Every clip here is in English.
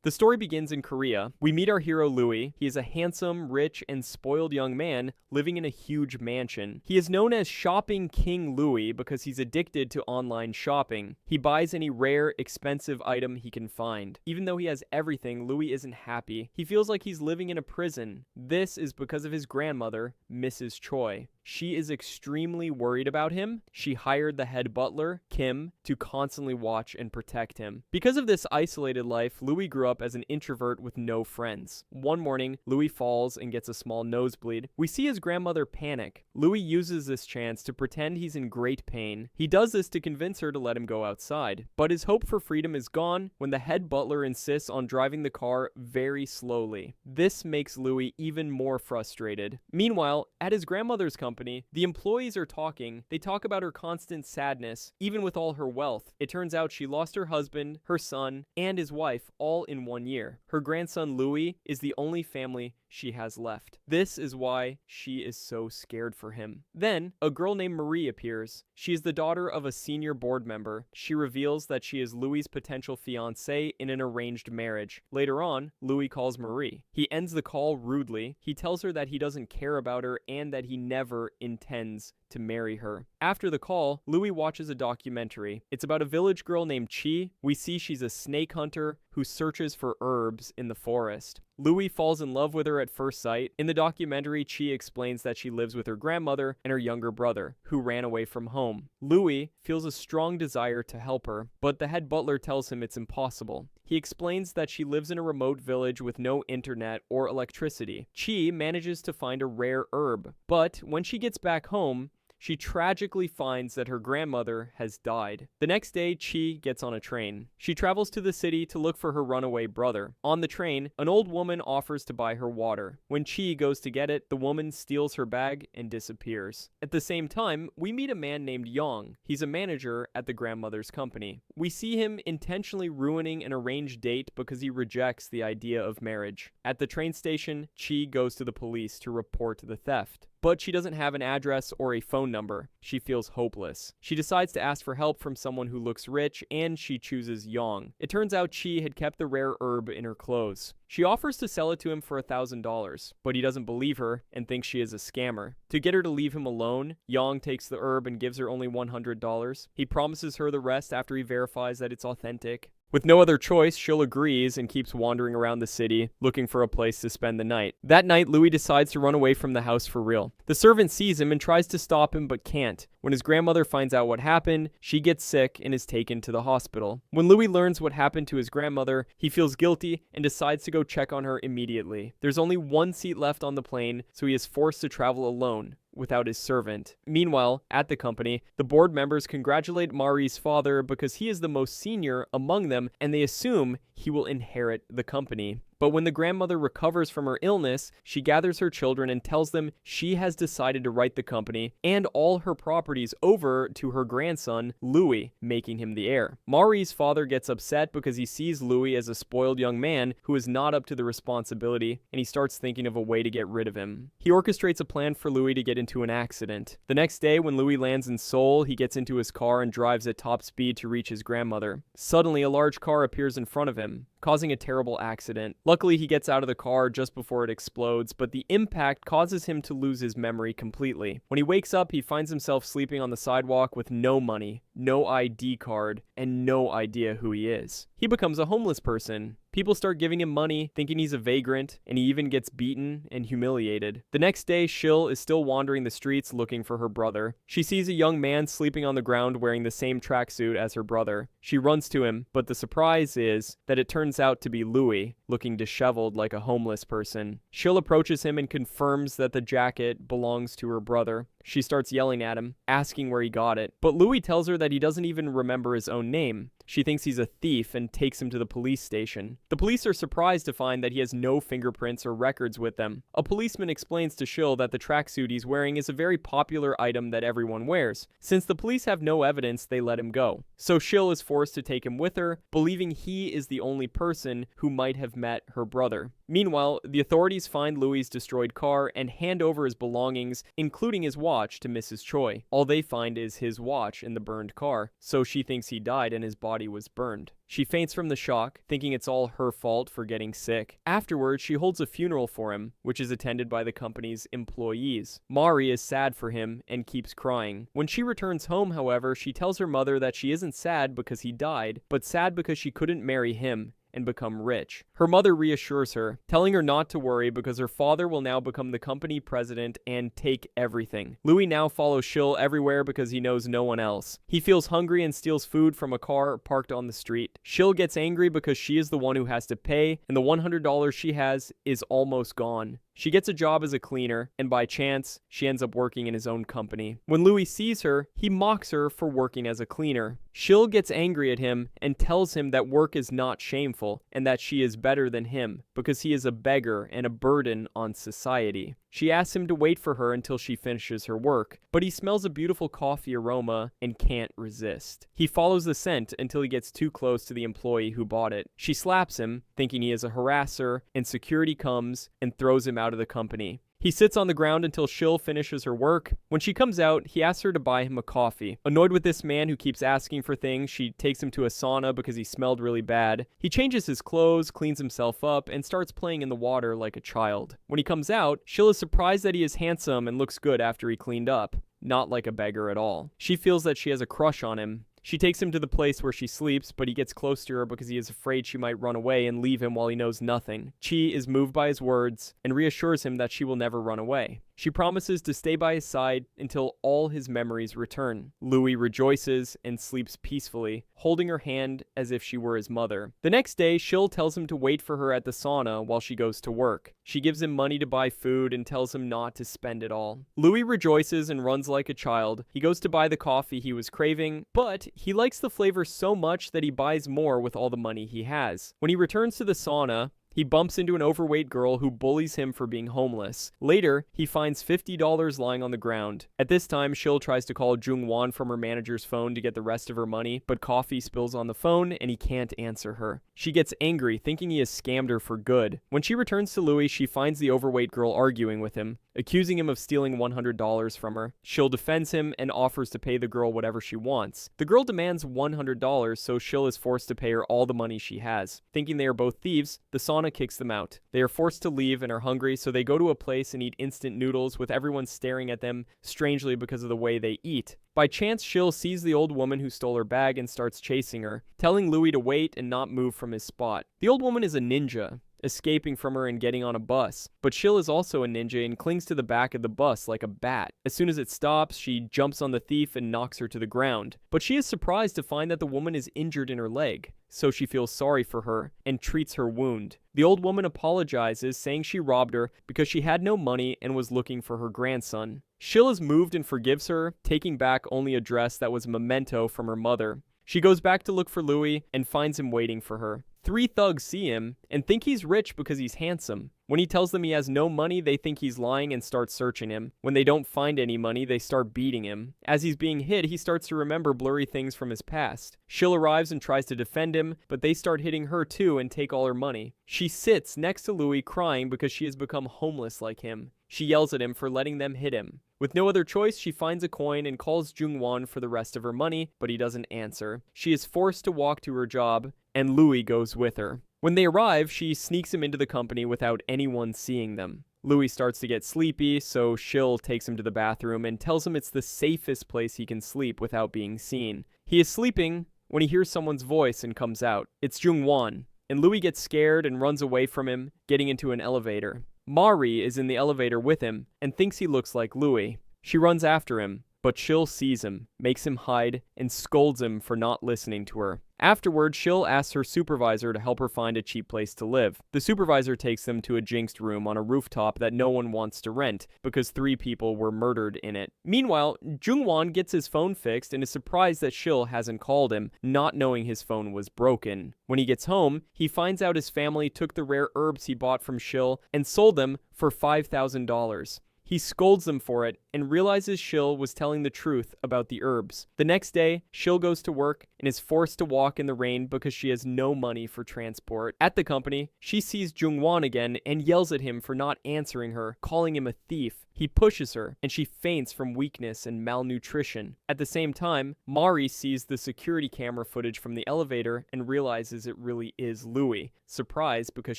The story begins in Korea. We meet our hero Louie. He is a handsome, rich, and spoiled young man living in a huge mansion. He is known as Shopping King Louie because he's addicted to online shopping. He buys any rare, expensive item he can find. Even though he has everything, Louie isn't happy. He feels like he's living in a prison. This is because of his grandmother, Mrs. Choi. She is extremely worried about him. She hired the head butler, Kim, to constantly watch and protect him. Because of this isolated life, Louie grew up as an introvert with no friends. One morning, Louie falls and gets a small nosebleed. We see his grandmother panic. Louie uses this chance to pretend he's in great pain. He does this to convince her to let him go outside. But his hope for freedom is gone when the head butler insists on driving the car very slowly. This makes Louie even more frustrated. Meanwhile, at his grandmother's company, the employees are talking. They talk about her constant sadness, even with all her wealth. It turns out she lost her husband, her son, and his wife all in 1 year. Her grandson Louie is the only family she has left. This is why she is so scared for him. Then, a girl named Marie appears. She is the daughter of a senior board member. She reveals that she is Louie's potential fiancée in an arranged marriage. Later on, Louie calls Marie. He ends the call rudely. He tells her that he doesn't care about her and that he never intends to marry her. After the call, Louie watches a documentary. It's about a village girl named Chi. We see she's a snake hunter who searches for herbs in the forest. Louie falls in love with her at first sight. In the documentary, Chi explains that she lives with her grandmother and her younger brother, who ran away from home. Louie feels a strong desire to help her, but the head butler tells him it's impossible. He explains that she lives in a remote village with no internet or electricity. Chi manages to find a rare herb, but when she gets back home, she tragically finds that her grandmother has died. The next day, Chi gets on a train. She travels to the city to look for her runaway brother. On the train, an old woman offers to buy her water. When Chi goes to get it, the woman steals her bag and disappears. At the same time, we meet a man named Yong. He's a manager at the grandmother's company. We see him intentionally ruining an arranged date because he rejects the idea of marriage. At the train station, Chi goes to the police to report the theft. But she doesn't have an address or a phone number. She feels hopeless. She decides to ask for help from someone who looks rich, and she chooses Yong. It turns out Chi had kept the rare herb in her clothes. She offers to sell it to him for $1,000, but he doesn't believe her and thinks she is a scammer. To get her to leave him alone, Yong takes the herb and gives her only $100. He promises her the rest after he verifies that it's authentic. With no other choice, she'll agrees and keeps wandering around the city, looking for a place to spend the night. That night, Louie decides to run away from the house for real. The servant sees him and tries to stop him, but can't. When his grandmother finds out what happened, she gets sick and is taken to the hospital. When Louie learns what happened to his grandmother, he feels guilty and decides to go check on her immediately. There's only one seat left on the plane, so he is forced to travel alone without his servant. Meanwhile, at the company, the board members congratulate Mari's father because he is the most senior among them, and they assume he will inherit the company. But when the grandmother recovers from her illness, she gathers her children and tells them she has decided to write the company and all her properties over to her grandson, Louie, making him the heir. Mari's father gets upset because he sees Louie as a spoiled young man who is not up to the responsibility, and he starts thinking of a way to get rid of him. He orchestrates a plan for Louie to get into an accident. The next day, when Louie lands in Seoul, he gets into his car and drives at top speed to reach his grandmother. Suddenly, a large car appears in front of him, causing a terrible accident. Luckily, he gets out of the car just before it explodes, but the impact causes him to lose his memory completely. When he wakes up, he finds himself sleeping on the sidewalk with no money, no ID card, and no idea who he is. He becomes a homeless person. People start giving him money, thinking he's a vagrant, and he even gets beaten and humiliated. The next day, Shil is still wandering the streets looking for her brother. She sees a young man sleeping on the ground wearing the same tracksuit as her brother. She runs to him, but the surprise is that it turns out to be Louie, looking disheveled like a homeless person. Shil approaches him and confirms that the jacket belongs to her brother. She starts yelling at him, asking where he got it, but Louie tells her that he doesn't even remember his own name. She thinks he's a thief and takes him to the police station. The police are surprised to find that he has no fingerprints or records with them. A policeman explains to Shil that the tracksuit he's wearing is a very popular item that everyone wears. Since the police have no evidence, they let him go. So Shil is forced to take him with her, believing he is the only person who might have met her brother. Meanwhile, the authorities find Louie's destroyed car and hand over his belongings, including his watch, to Mrs. Choi. All they find is his watch in the burned car, so she thinks he died and his body body was burned. She faints from the shock, thinking it's all her fault for getting sick. Afterwards, she holds a funeral for him, which is attended by the company's employees. Mari is sad for him and keeps crying. When she returns home, however, she tells her mother that she isn't sad because he died, but sad because she couldn't marry him and become rich. Her mother reassures her, telling her not to worry because her father will now become the company president and take everything. Louie now follows Shil everywhere because he knows no one else. He feels hungry and steals food from a car parked on the street. Shil gets angry because she is the one who has to pay, and the $100 she has is almost gone. She gets a job as a cleaner, and by chance, she ends up working in his own company. When Louie sees her, he mocks her for working as a cleaner. Shil gets angry at him and tells him that work is not shameful, and that she is better than him, because he is a beggar and a burden on society. She asks him to wait for her until she finishes her work, but he smells a beautiful coffee aroma and can't resist. He follows the scent until he gets too close to the employee who bought it. She slaps him, thinking he is a harasser, and security comes and throws him out of the company. He sits on the ground until Shil finishes her work. When she comes out, he asks her to buy him a coffee. Annoyed with this man who keeps asking for things, she takes him to a sauna because he smelled really bad. He changes his clothes, cleans himself up, and starts playing in the water like a child. When he comes out, Shil is surprised that he is handsome and looks good after he cleaned up. Not like a beggar at all. She feels that she has a crush on him. She takes him to the place where she sleeps, but he gets close to her because he is afraid she might run away and leave him while he knows nothing. Chi is moved by his words and reassures him that she will never run away. She promises to stay by his side until all his memories return. Louie rejoices and sleeps peacefully, holding her hand as if she were his mother. The next day, Shil tells him to wait for her at the sauna while she goes to work. She gives him money to buy food and tells him not to spend it all. Louie rejoices and runs like a child. He goes to buy the coffee he was craving, but he likes the flavor so much that he buys more with all the money he has. When he returns to the sauna, he bumps into an overweight girl who bullies him for being homeless. Later, he finds $50 lying on the ground. At this time, Shil tries to call Jung-won from her manager's phone to get the rest of her money, but coffee spills on the phone and he can't answer her. She gets angry, thinking he has scammed her for good. When she returns to Louie, she finds the overweight girl arguing with him, accusing him of stealing $100 from her. Shil defends him and offers to pay the girl whatever she wants. The girl demands $100, so Shil is forced to pay her all the money she has. Thinking they are both thieves, the sauna kicks them out. They are forced to leave and are hungry, so they go to a place and eat instant noodles with everyone staring at them strangely because of the way they eat. By chance, Shil sees the old woman who stole her bag and starts chasing her, telling Louie to wait and not move from his spot. The old woman is a ninja, escaping from her and getting on a bus. But Shil is also a ninja and clings to the back of the bus like a bat. As soon as it stops, she jumps on the thief and knocks her to the ground. But she is surprised to find that the woman is injured in her leg, so she feels sorry for her and treats her wound. The old woman apologizes, saying she robbed her because she had no money and was looking for her grandson. Shil is moved and forgives her, taking back only a dress that was a memento from her mother. She goes back to look for Louie and finds him waiting for her. 3 thugs see him and think he's rich because he's handsome. When he tells them he has no money, they think he's lying and start searching him. When they don't find any money, they start beating him. As he's being hit, he starts to remember blurry things from his past. Shil arrives and tries to defend him, but they start hitting her too and take all her money. She sits next to Louie crying because she has become homeless like him. She yells at him for letting them hit him. With no other choice, she finds a coin and calls Jung-won for the rest of her money, but he doesn't answer. She is forced to walk to her job, and Louie goes with her. When they arrive, she sneaks him into the company without anyone seeing them. Louie starts to get sleepy, so Shil takes him to the bathroom and tells him it's the safest place he can sleep without being seen. He is sleeping when he hears someone's voice and comes out. It's Jung-won, and Louie gets scared and runs away from him, getting into an elevator. Mari is in the elevator with him and thinks he looks like Louie. She runs after him, but Shil sees him, makes him hide, and scolds him for not listening to her. Afterward, Shil asks her supervisor to help her find a cheap place to live. The supervisor takes them to a jinxed room on a rooftop that no one wants to rent because 3 people were murdered in it. Meanwhile, Jung-won gets his phone fixed and is surprised that Shil hasn't called him, not knowing his phone was broken. When he gets home, he finds out his family took the rare herbs he bought from Shil and sold them for $5,000. He scolds them for it and realizes Shil was telling the truth about the herbs. The next day, Shil goes to work and is forced to walk in the rain because she has no money for transport. At the company, she sees Jung-won again and yells at him for not answering her, calling him a thief. He pushes her, and she faints from weakness and malnutrition. At the same time, Mari sees the security camera footage from the elevator and realizes it really is Louie, surprised because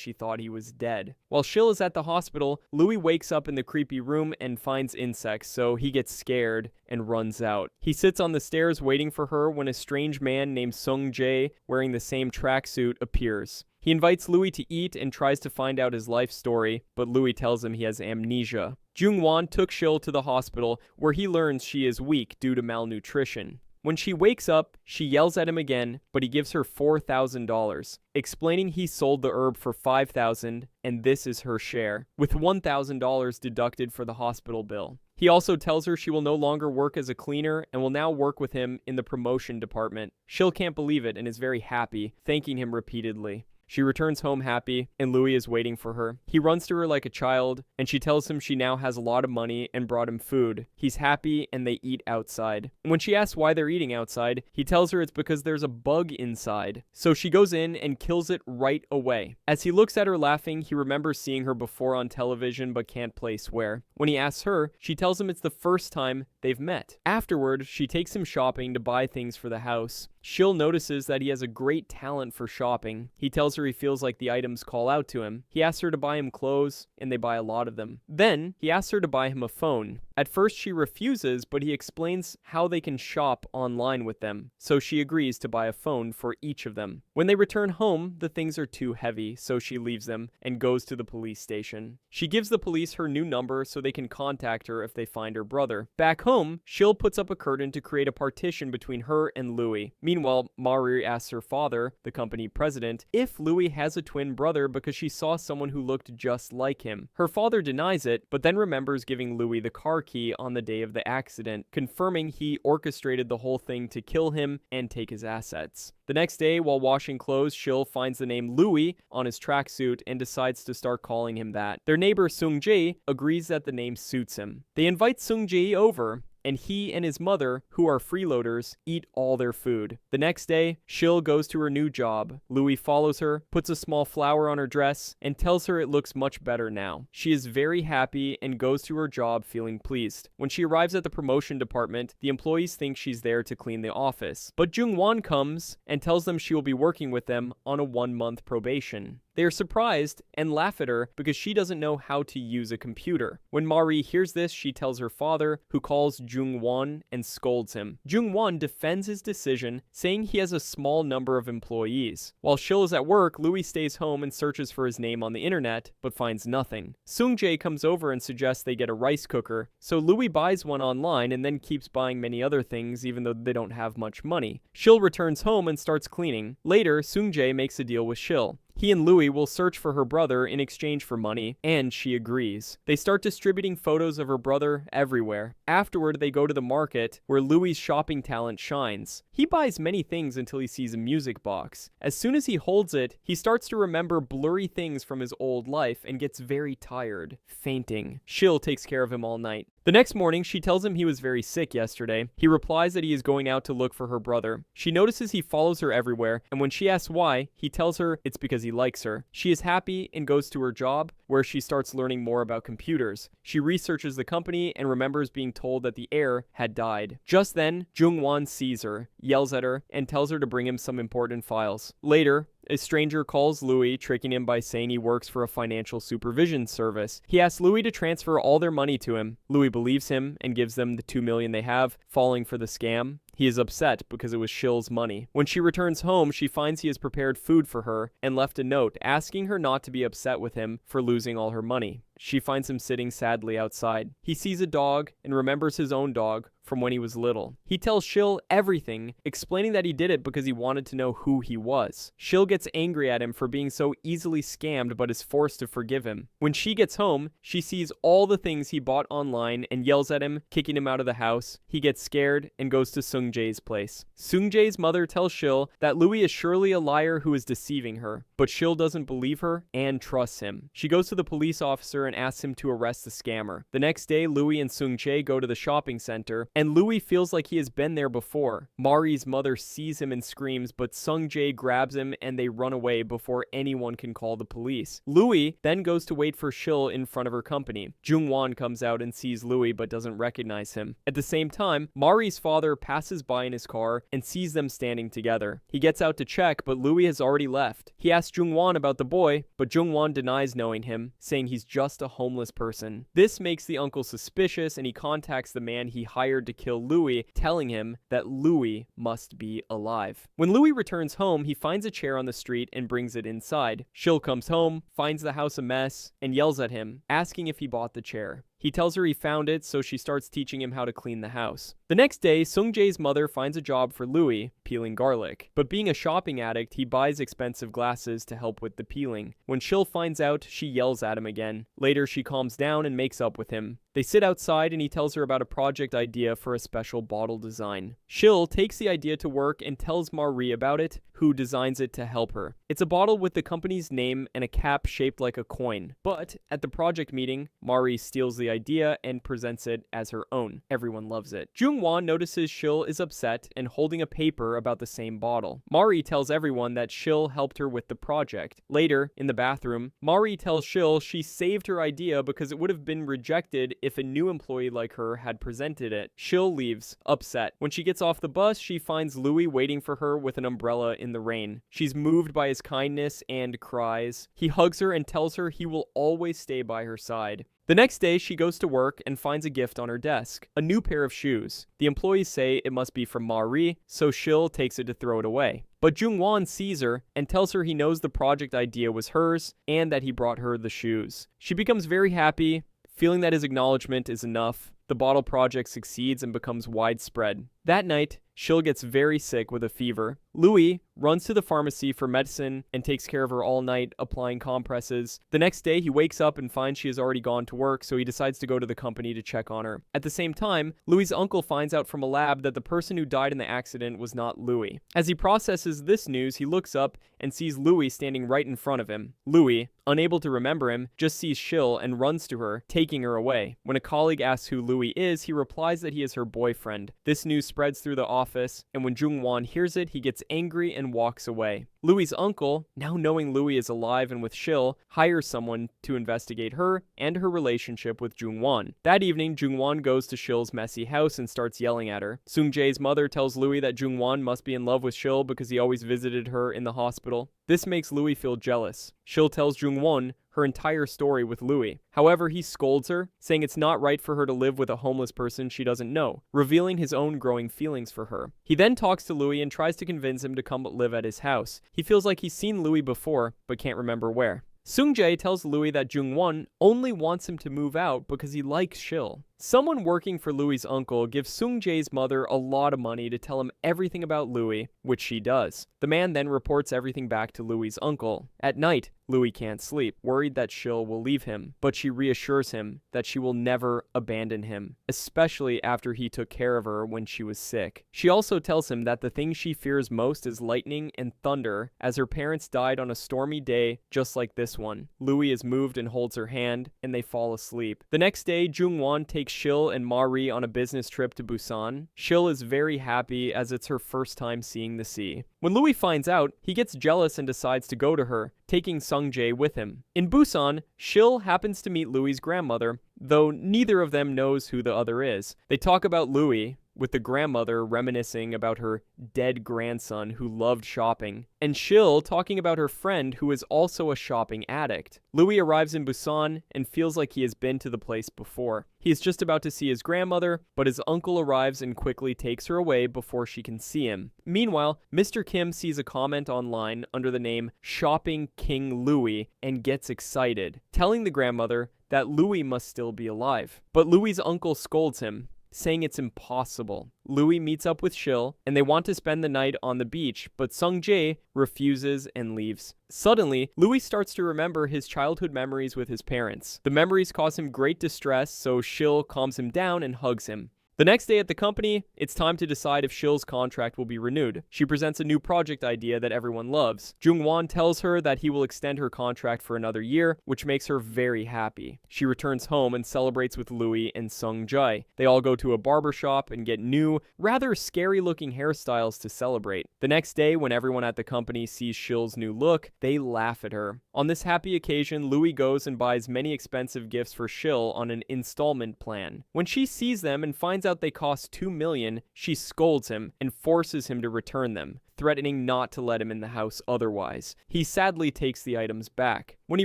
she thought he was dead. While Shil is at the hospital, Louie wakes up in the creepy room and finds insects, so he gets scared and runs out. He sits on the stairs waiting for her when a strange man named Sung Jae, wearing the same tracksuit, appears. He invites Louie to eat and tries to find out his life story, but Louie tells him he has amnesia. Jung-won took Shil to the hospital, where he learns she is weak due to malnutrition. When she wakes up, she yells at him again, but he gives her $4,000, explaining he sold the herb for $5,000, and this is her share, with $1,000 deducted for the hospital bill. He also tells her she will no longer work as a cleaner and will now work with him in the promotion department. Shil can't believe it and is very happy, thanking him repeatedly. She returns home happy, and Louie is waiting for her. He runs to her like a child, and she tells him she now has a lot of money and brought him food. He's happy, and they eat outside. When she asks why they're eating outside, he tells her it's because there's a bug inside. So she goes in and kills it right away. As he looks at her laughing, he remembers seeing her before on television but can't place where. When he asks her, she tells him it's the first time they've met. Afterward, she takes him shopping to buy things for the house. Shil notices that he has a great talent for shopping. He tells her he feels like the items call out to him. He asks her to buy him clothes, and they buy a lot of them. Then, he asks her to buy him a phone. At first, she refuses, but he explains how they can shop online with them, so she agrees to buy a phone for each of them. When they return home, the things are too heavy, so she leaves them and goes to the police station. She gives the police her new number so they can contact her if they find her brother. Back home, Shil puts up a curtain to create a partition between her and Louie. Meanwhile, Mari asks her father, the company president, if Louie has a twin brother because she saw someone who looked just like him. Her father denies it, but then remembers giving Louie the car key on the day of the accident, confirming he orchestrated the whole thing to kill him and take his assets. The next day, while washing clothes, Shil finds the name Louie on his tracksuit and decides to start calling him that. Their neighbor Sung Jae agrees that the name suits him. They invite Sung Jae over, and he and his mother, who are freeloaders, eat all their food. The next day, Shil goes to her new job. Louie follows her, puts a small flower on her dress, and tells her it looks much better now. She is very happy and goes to her job feeling pleased. When she arrives at the promotion department, the employees think she's there to clean the office. But Jung-won comes and tells them she will be working with them on a 1-month probation. They are surprised and laugh at her because she doesn't know how to use a computer. When Mari hears this, she tells her father, who calls Jung-won and scolds him. Jung-won defends his decision, saying he has a small number of employees. While Shil is at work, Louie stays home and searches for his name on the internet, but finds nothing. Sung Jae comes over and suggests they get a rice cooker, so Louie buys one online and then keeps buying many other things even though they don't have much money. Shil returns home and starts cleaning. Later, Sung Jae makes a deal with Shil. He and Louie will search for her brother in exchange for money, and she agrees. They start distributing photos of her brother everywhere. Afterward, they go to the market, where Louie's shopping talent shines. He buys many things until he sees a music box. As soon as he holds it, he starts to remember blurry things from his old life and gets very tired, fainting. Shil takes care of him all night. The next morning, she tells him he was very sick yesterday. He replies that he is going out to look for her brother. She notices he follows her everywhere, and when she asks why, he tells her it's because he likes her. She is happy and goes to her job, where she starts learning more about computers. She researches the company and remembers being told that the heir had died. Just then, Jung-won sees her, yells at her, and tells her to bring him some important files. Later, a stranger calls Louie, tricking him by saying he works for a financial supervision service. He asks Louie to transfer all their money to him. Louie believes him and gives them the $2 million they have, falling for the scam. He is upset because it was Shil's money. When she returns home, she finds he has prepared food for her and left a note asking her not to be upset with him for losing all her money. She finds him sitting sadly outside. He sees a dog and remembers his own dog from when he was little. He tells Shil everything, explaining that he did it because he wanted to know who he was. Shil gets angry at him for being so easily scammed but is forced to forgive him. When she gets home, she sees all the things he bought online and yells at him, kicking him out of the house. He gets scared and goes to Sung Jae's place. Sung Jae's mother tells Shil that Louie is surely a liar who is deceiving her, but Shil doesn't believe her and trusts him. She goes to the police officer and asks him to arrest the scammer. The next day, Louie and Sung Jae go to the shopping center and Louie feels like he has been there before. Mari's mother sees him and screams, but Sung-jae grabs him and they run away before anyone can call the police. Louie then goes to wait for Shil in front of her company. Jung-won comes out and sees Louie but doesn't recognize him. At the same time, Mari's father passes by in his car and sees them standing together. He gets out to check, but Louie has already left. He asks Jung-won about the boy, but Jung-won denies knowing him, saying he's just a homeless person. This makes the uncle suspicious and he contacts the man he hired to kill Louie, telling him that Louie must be alive. When Louie returns home, he finds a chair on the street and brings it inside. Shil comes home, finds the house a mess, and yells at him, asking if he bought the chair. He tells her he found it, so she starts teaching him how to clean the house. The next day, Sung-jae's mother finds a job for Louie, peeling garlic. But being a shopping addict, he buys expensive glasses to help with the peeling. When Shil finds out, she yells at him again. Later, she calms down and makes up with him. They sit outside and he tells her about a project idea for a special bottle design. Shil takes the idea to work and tells Mari about it, who designs it to help her. It's a bottle with the company's name and a cap shaped like a coin. But at the project meeting, Mari steals the idea and presents it as her own. Everyone loves it. Jung-won notices Shil is upset and holding a paper about the same bottle. Mari tells everyone that Shil helped her with the project. Later, in the bathroom, Mari tells Shil she saved her idea because it would have been rejected if a new employee like her had presented it. Shil leaves, upset. When she gets off the bus, she finds Louie waiting for her with an umbrella in the rain. She's moved by his kindness and cries. He hugs her and tells her he will always stay by her side. The next day, she goes to work and finds a gift on her desk, a new pair of shoes. The employees say it must be from Mari, so Shil takes it to throw it away. But Jung-won sees her and tells her he knows the project idea was hers and that he brought her the shoes. She becomes very happy, feeling that his acknowledgement is enough. The bottle project succeeds and becomes widespread. That night, Shil gets very sick with a fever. Louie runs to the pharmacy for medicine and takes care of her all night, applying compresses. The next day, he wakes up and finds she has already gone to work, so he decides to go to the company to check on her. At the same time, Louie's uncle finds out from a lab that the person who died in the accident was not Louie. As he processes this news, he looks up and sees Louie standing right in front of him. Louie, unable to remember him, just sees Shil and runs to her, taking her away. When a colleague asks who Louie is, he replies that he is her boyfriend. This news spreads through the office, and when Jung-won hears it, he gets angry and walks away. Louie's uncle, now knowing Louie is alive and with Shil, hires someone to investigate her and her relationship with Jung-won. That evening, Jung-won goes to Shil's messy house and starts yelling at her. Sung-jae's mother tells Louie that Jung-won must be in love with Shil because he always visited her in the hospital. This makes Louie feel jealous. Shil tells Jung-won her entire story with Louie. However, he scolds her, saying it's not right for her to live with a homeless person she doesn't know, revealing his own growing feelings for her. He then talks to Louie and tries to convince him to come live at his house. He feels like he's seen Louie before, but can't remember where. Sung-jae tells Louie that Jung-won only wants him to move out because he likes Shil. Someone working for Louie's uncle gives Sung-jae's mother a lot of money to tell him everything about Louie, which she does. The man then reports everything back to Louie's uncle. At night, Louie can't sleep, worried that Shil will leave him, but she reassures him that she will never abandon him, especially after he took care of her when she was sick. She also tells him that the thing she fears most is lightning and thunder, as her parents died on a stormy day just like this one. Louie is moved and holds her hand, and they fall asleep. The next day, Jung-won takes Shil and Mari on a business trip to Busan. Shil is very happy as it's her first time seeing the sea. When Louie finds out, he gets jealous and decides to go to her, taking Sung-jae with him. In Busan, Shil happens to meet Louie's grandmother, though neither of them knows who the other is. They talk about Louie, with the grandmother reminiscing about her dead grandson who loved shopping, and Shil talking about her friend who is also a shopping addict. Louie arrives in Busan and feels like he has been to the place before. He is just about to see his grandmother, but his uncle arrives and quickly takes her away before she can see him. Meanwhile, Mr. Kim sees a comment online under the name Shopping King Louie and gets excited, telling the grandmother that Louie must still be alive. But Louie's uncle scolds him, saying it's impossible. Louie meets up with Shil, and they want to spend the night on the beach, but Sung-jae refuses and leaves. Suddenly, Louie starts to remember his childhood memories with his parents. The memories cause him great distress, so Shil calms him down and hugs him. The next day at the company, it's time to decide if Shil's contract will be renewed. She presents a new project idea that everyone loves. Jung-won tells her that he will extend her contract for another year, which makes her very happy. She returns home and celebrates with Louie and Sung-jae. They all go to a barbershop and get new, rather scary-looking hairstyles to celebrate. The next day, when everyone at the company sees Shil's new look, they laugh at her. On this happy occasion, Louie goes and buys many expensive gifts for Shil on an installment plan. When she sees them and finds out they cost $2 million, she scolds him and forces him to return them, threatening not to let him in the house otherwise. He sadly takes the items back. When he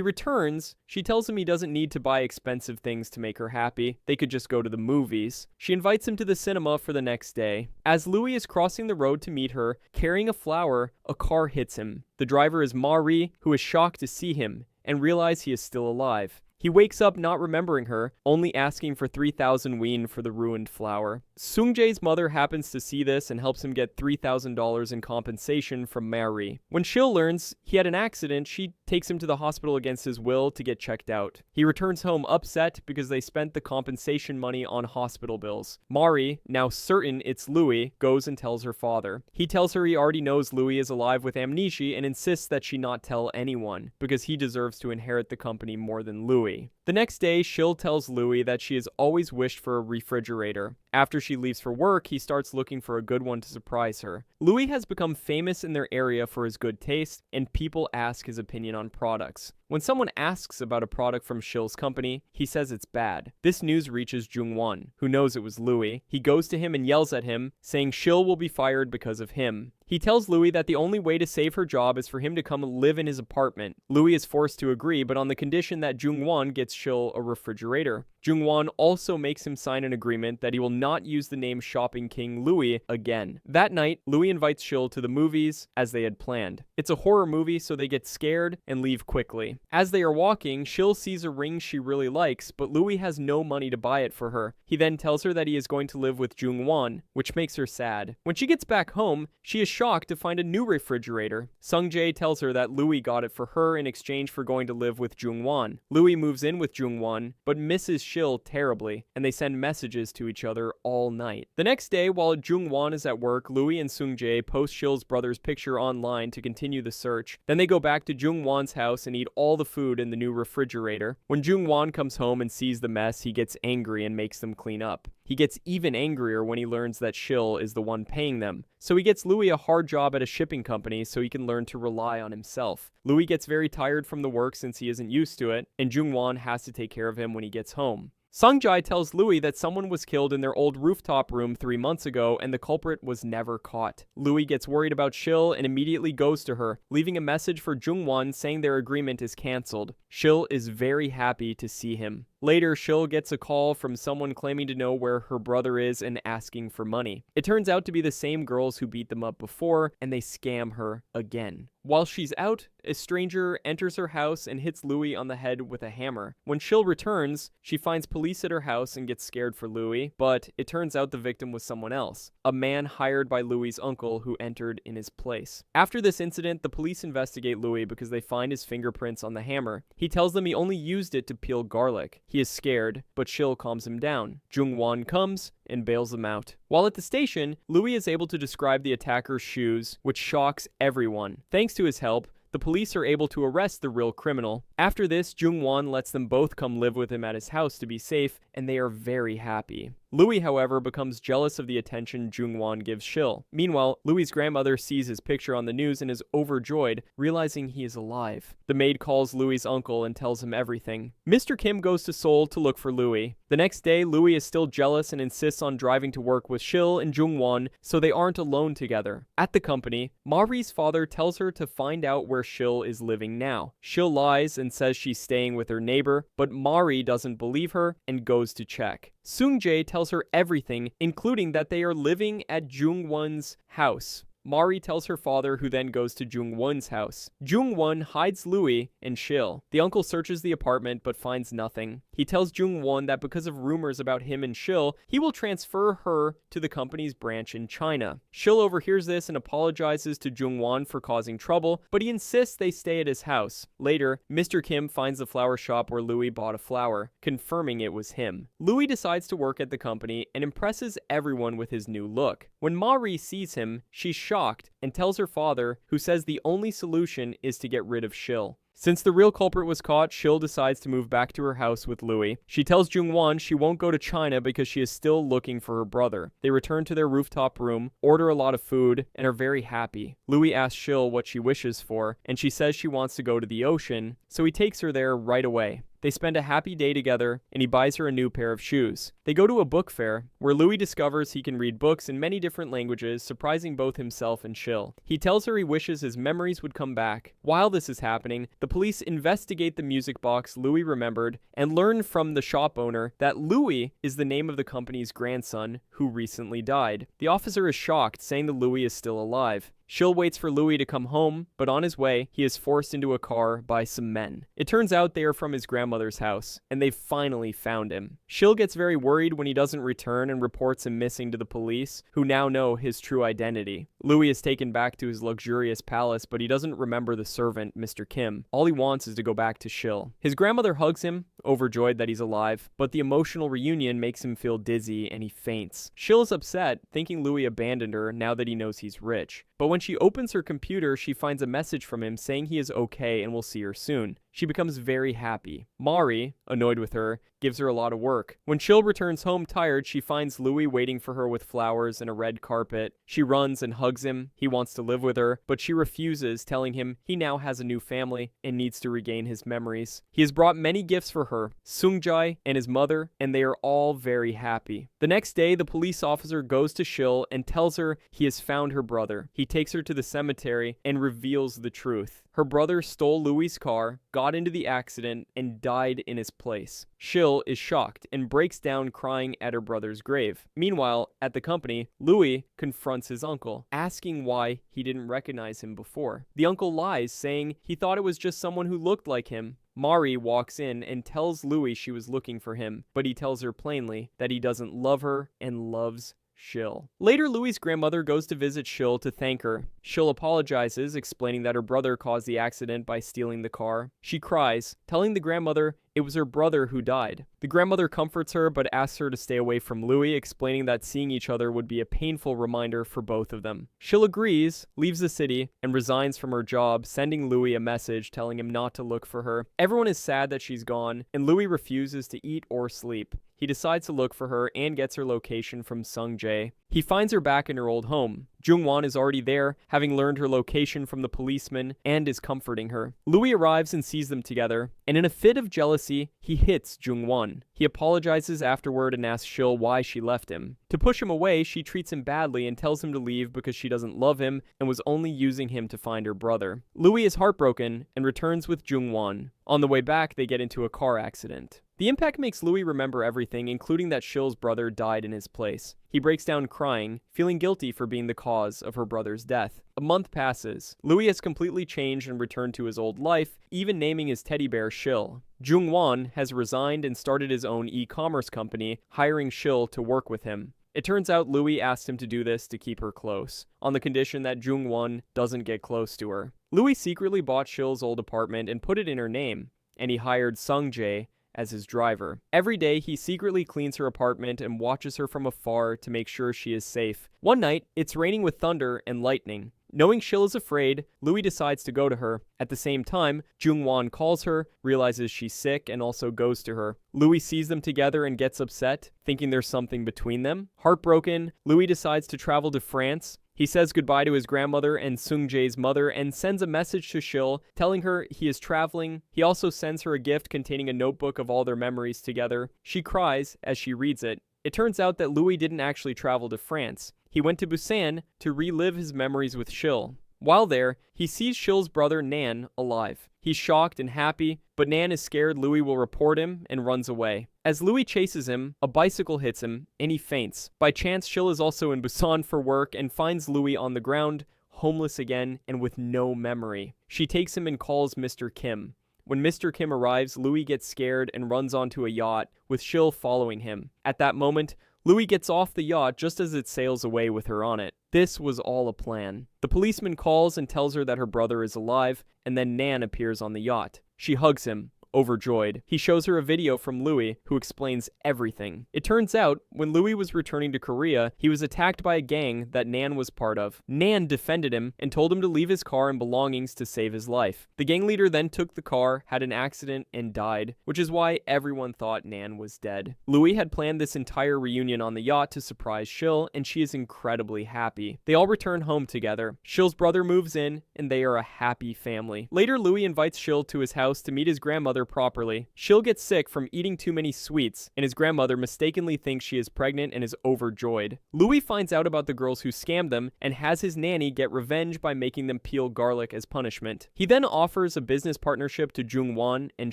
returns, she tells him he doesn't need to buy expensive things to make her happy. They could just go to the movies. She invites him to the cinema for the next day. As Louie is crossing the road to meet her, carrying a flower, a car hits him. The driver is Mari, who is shocked to see him and realize he is still alive. He wakes up not remembering her, only asking for 3,000 won for the ruined flower. Sung-jae's mother happens to see this and helps him get $3,000 in compensation from Mary. When Shil learns he had an accident, she takes him to the hospital against his will to get checked out. He returns home upset because they spent the compensation money on hospital bills. Mari, now certain it's Louie, goes and tells her father. He tells her he already knows Louie is alive with amnesia and insists that she not tell anyone, because he deserves to inherit the company more than Louie. The next day, Shil tells Louie that she has always wished for a refrigerator. After she leaves for work, he starts looking for a good one to surprise her. Louie has become famous in their area for his good taste, and people ask his opinion on products. When someone asks about a product from Shil's company, he says it's bad. This news reaches Jung-won, who knows it was Louie. He goes to him and yells at him, saying Shil will be fired because of him. He tells Louie that the only way to save her job is for him to come live in his apartment. Louie is forced to agree, but on the condition that Jung-won gets Shil a refrigerator. Jung-won also makes him sign an agreement that he will not use the name Shopping King Louie again. That night, Louie invites Shil to the movies, as they had planned. It's a horror movie, so they get scared and leave quickly. As they are walking, Shil sees a ring she really likes, but Louie has no money to buy it for her. He then tells her that he is going to live with Jung-won, which makes her sad. When she gets back home, she is shocked to find a new refrigerator. Sung-jae tells her that Louie got it for her in exchange for going to live with Jung-won. Louie moves in with Jung-won, but misses Shil terribly, and they send messages to each other all night. The next day, while Jung-won is at work, Louie and Sung-jae post Shil's brother's picture online to continue the search. Then they go back to Jung-won's house and eat all the food in the new refrigerator. When Jung-won comes home and sees the mess, he gets angry and makes them clean up. He gets even angrier when he learns that Shil is the one paying them. So he gets Louie a hard job at a shipping company so he can learn to rely on himself. Louie gets very tired from the work since he isn't used to it, and Jung-won has to take care of him when he gets home. Sung-jae tells Louie that someone was killed in their old rooftop room 3 months ago and the culprit was never caught. Louie gets worried about Shil and immediately goes to her, leaving a message for Jung-won saying their agreement is cancelled. Shil is very happy to see him. Later, Shil gets a call from someone claiming to know where her brother is and asking for money. It turns out to be the same girls who beat them up before, and they scam her again. While she's out, a stranger enters her house and hits Louie on the head with a hammer. When Shil returns, she finds police at her house and gets scared for Louie, but it turns out the victim was someone else, a man hired by Louie's uncle who entered in his place. After this incident, the police investigate Louie because they find his fingerprints on the hammer. He tells them he only used it to peel garlic. He is scared, but Shil calms him down. Jung-won comes and bails them out. While at the station, Louie is able to describe the attacker's shoes, which shocks everyone. Thanks to his help, the police are able to arrest the real criminal. After this, Jung-won lets them both come live with him at his house to be safe, and they are very happy. Louie, however, becomes jealous of the attention Jung-won gives Shil. Meanwhile, Louie's grandmother sees his picture on the news and is overjoyed, realizing he is alive. The maid calls Louie's uncle and tells him everything. Mr. Kim goes to Seoul to look for Louie. The next day, Louie is still jealous and insists on driving to work with Shil and Jung-won, so they aren't alone together. At the company, Mari's father tells her to find out where Shil is living now. Shil lies and says she's staying with her neighbor, but Mari doesn't believe her and goes to check. Sung-jae tells her everything, including that they are living at Jung-won's house. Mari tells her father, who then goes to Jung-won's house. Jung-won hides Louie and Shil. The uncle searches the apartment but finds nothing. He tells Jung-won that because of rumors about him and Shil, he will transfer her to the company's branch in China. Shil overhears this and apologizes to Jung-won for causing trouble, but he insists they stay at his house. Later, Mr. Kim finds the flower shop where Louie bought a flower, confirming it was him. Louie decides to work at the company and impresses everyone with his new look. When Mari sees him, she's shocked and tells her father, who says the only solution is to get rid of Shil. Since the real culprit was caught, Shil decides to move back to her house with Louie. She tells Jung-won she won't go to China because she is still looking for her brother. They return to their rooftop room, order a lot of food, and are very happy. Louie asks Shil what she wishes for, and she says she wants to go to the ocean, so he takes her there right away. They spend a happy day together, and he buys her a new pair of shoes. They go to a book fair, where Louie discovers he can read books in many different languages, surprising both himself and Shil. He tells her he wishes his memories would come back. While this is happening, the police investigate the music box Louie remembered, and learn from the shop owner that Louie is the name of the company's grandson, who recently died. The officer is shocked, saying that Louie is still alive. Shil waits for Louie to come home, but on his way, he is forced into a car by some men. It turns out they are from his grandmother's house, and they've finally found him. Shil gets very worried when he doesn't return and reports him missing to the police, who now know his true identity. Louie is taken back to his luxurious palace, but he doesn't remember the servant, Mr. Kim. All he wants is to go back to Shil. His grandmother hugs him, overjoyed that he's alive, but the emotional reunion makes him feel dizzy and he faints. Shil is upset, thinking Louie abandoned her now that he knows he's rich. But when she opens her computer, she finds a message from him saying he is okay and will see her soon. She becomes very happy. Mari, annoyed with her, gives her a lot of work. When Shil returns home tired, she finds Louie waiting for her with flowers and a red carpet. She runs and hugs him. He wants to live with her, but she refuses, telling him he now has a new family and needs to regain his memories. He has brought many gifts for her, Sung-jae and his mother, and they are all very happy. The next day, the police officer goes to Shil and tells her he has found her brother. He takes her to the cemetery and reveals the truth. Her brother stole Louie's car, got into the accident, and died in his place. Shil is shocked and breaks down crying at her brother's grave. Meanwhile, at the company, Louie confronts his uncle, asking why he didn't recognize him before. The uncle lies, saying he thought it was just someone who looked like him. Mari walks in and tells Louie she was looking for him, but he tells her plainly that he doesn't love her and loves Shil. Later, Louie's grandmother goes to visit Shil to thank her. Shil apologizes, explaining that her brother caused the accident by stealing the car. She cries, telling the grandmother it was her brother who died. The grandmother comforts her but asks her to stay away from Louie, explaining that seeing each other would be a painful reminder for both of them. Shil agrees, leaves the city, and resigns from her job, sending Louie a message telling him not to look for her. Everyone is sad that she's gone, and Louie refuses to eat or sleep. He decides to look for her and gets her location from Sung-jae. He finds her back in her old home. Jung-won is already there, having learned her location from the policeman, and is comforting her. Louie arrives and sees them together, and in a fit of jealousy, he hits Jung-won. He apologizes afterward and asks Shil why she left him. To push him away, she treats him badly and tells him to leave because she doesn't love him and was only using him to find her brother. Louie is heartbroken and returns with Jung-won. On the way back, they get into a car accident. The impact makes Louie remember everything, including that Shil's brother died in his place. He breaks down crying, feeling guilty for being the cause of her brother's death. A month passes. Louie has completely changed and returned to his old life, even naming his teddy bear Shil. Jung-won has resigned and started his own e-commerce company, hiring Shil to work with him. It turns out Louie asked him to do this to keep her close, on the condition that Jung-won doesn't get close to her. Louie secretly bought Shil's old apartment and put it in her name, and he hired Sung-jae as his driver. Every day, he secretly cleans her apartment and watches her from afar to make sure she is safe. One night, it's raining with thunder and lightning. Knowing Shil is afraid, Louie decides to go to her. At the same time, Jung-won calls her, realizes she's sick, and also goes to her. Louie sees them together and gets upset, thinking there's something between them. Heartbroken, Louie decides to travel to France. He says goodbye to his grandmother and Sung-jae's mother and sends a message to Shil telling her he is traveling. He also sends her a gift containing a notebook of all their memories together. She cries as she reads it. It turns out that Louie didn't actually travel to France. He went to Busan to relive his memories with Shil. While there, he sees Shil's brother Nan alive. He's shocked and happy, but Nan is scared Louie will report him and runs away. As Louie chases him, a bicycle hits him, and he faints. By chance, Shil is also in Busan for work and finds Louie on the ground, homeless again and with no memory. She takes him and calls Mr. Kim. When Mr. Kim arrives, Louie gets scared and runs onto a yacht, with Shil following him. At that moment, Louie gets off the yacht just as it sails away with her on it. This was all a plan. The policeman calls and tells her that her brother is alive, and then Nan appears on the yacht. She hugs him, overjoyed. He shows her a video from Louie, who explains everything. It turns out, when Louie was returning to Korea, he was attacked by a gang that Nan was part of. Nan defended him and told him to leave his car and belongings to save his life. The gang leader then took the car, had an accident, and died, which is why everyone thought Nan was dead. Louie had planned this entire reunion on the yacht to surprise Shil, and she is incredibly happy. They all return home together. Shil's brother moves in, and they are a happy family. Later, Louie invites Shil to his house to meet his grandmother properly. Shil gets sick from eating too many sweets, and his grandmother mistakenly thinks she is pregnant and is overjoyed. Louie finds out about the girls who scammed them and has his nanny get revenge by making them peel garlic as punishment. He then offers a business partnership to Jung-won and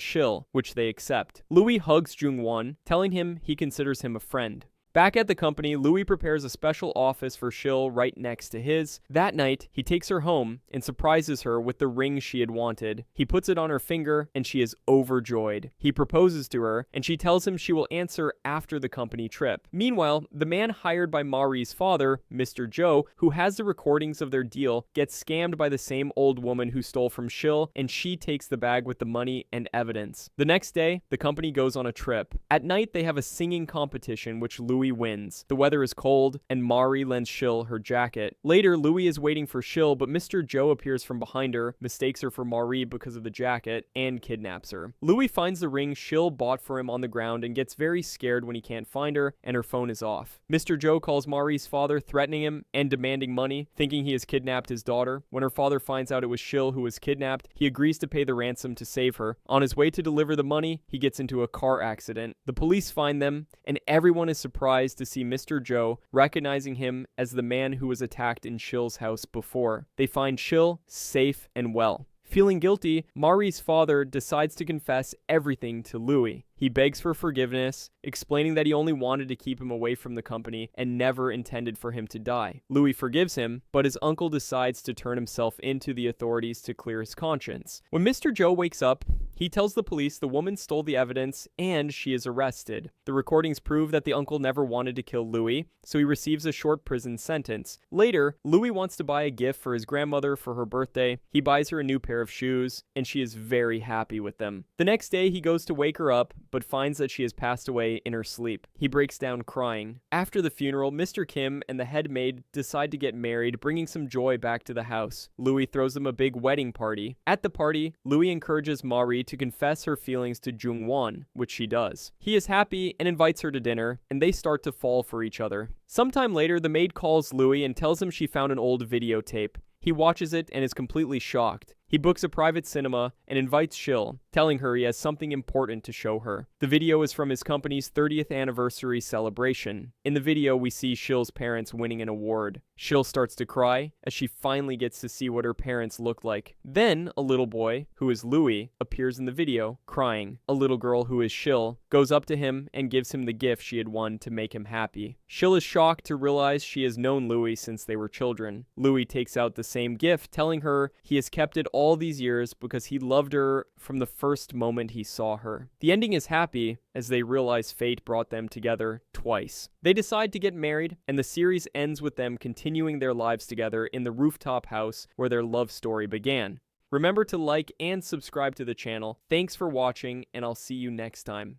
Shil, which they accept. Louie hugs Jung-won, telling him he considers him a friend. Back at the company, Louie prepares a special office for Shil right next to his. That night, he takes her home and surprises her with the ring she had wanted. He puts it on her finger, and she is overjoyed. He proposes to her, and she tells him she will answer after the company trip. Meanwhile, the man hired by Mari's father, Mr. Joe, who has the recordings of their deal, gets scammed by the same old woman who stole from Shil, and she takes the bag with the money and evidence. The next day, the company goes on a trip. At night, they have a singing competition, which Louie wins. The weather is cold, and Mari lends Shil her jacket. Later, Louie is waiting for Shil, but Mr. Joe appears from behind her, mistakes her for Mari because of the jacket, and kidnaps her. Louie finds the ring Shil bought for him on the ground and gets very scared when he can't find her, and her phone is off. Mr. Joe calls Mari's father, threatening him and demanding money, thinking he has kidnapped his daughter. When her father finds out it was Shil who was kidnapped, he agrees to pay the ransom to save her. On his way to deliver the money, he gets into a car accident. The police find them, and everyone is surprised to see Mr. Joe, recognizing him as the man who was attacked in Shil's house before. They find Shil safe and well. Feeling guilty, Mari's father decides to confess everything to Louie. He begs for forgiveness, explaining that he only wanted to keep him away from the company and never intended for him to die. Louie forgives him, but his uncle decides to turn himself into the authorities to clear his conscience. When Mr. Joe wakes up, he tells the police the woman stole the evidence and she is arrested. The recordings prove that the uncle never wanted to kill Louie, so he receives a short prison sentence. Later, Louie wants to buy a gift for his grandmother for her birthday. He buys her a new pair of shoes, and she is very happy with them. The next day, he goes to wake her up, but finds that she has passed away in her sleep. He breaks down crying. After the funeral, Mr. Kim and the head maid decide to get married, bringing some joy back to the house. Louie throws them a big wedding party. At the party, Louie encourages Mari to confess her feelings to Jung-won, which she does. He is happy and invites her to dinner, and they start to fall for each other. Sometime later, the maid calls Louie and tells him she found an old videotape. He watches it and is completely shocked. He books a private cinema and invites Shil, telling her he has something important to show her. The video is from his company's 30th anniversary celebration. In the video, we see Shil's parents winning an award. Shil starts to cry as she finally gets to see what her parents look like. Then, a little boy, who is Louie, appears in the video, crying. A little girl, who is Shil, goes up to him and gives him the gift she had won to make him happy. Shil is shocked to realize she has known Louie since they were children. Louie takes out the same gift, telling her he has kept it all these years because he loved her from the first moment he saw her. The ending is happy as they realize fate brought them together twice. They decide to get married, and the series ends with them continuing their lives together in the rooftop house where their love story began. Remember to like and subscribe to the channel. Thanks for watching, and I'll see you next time.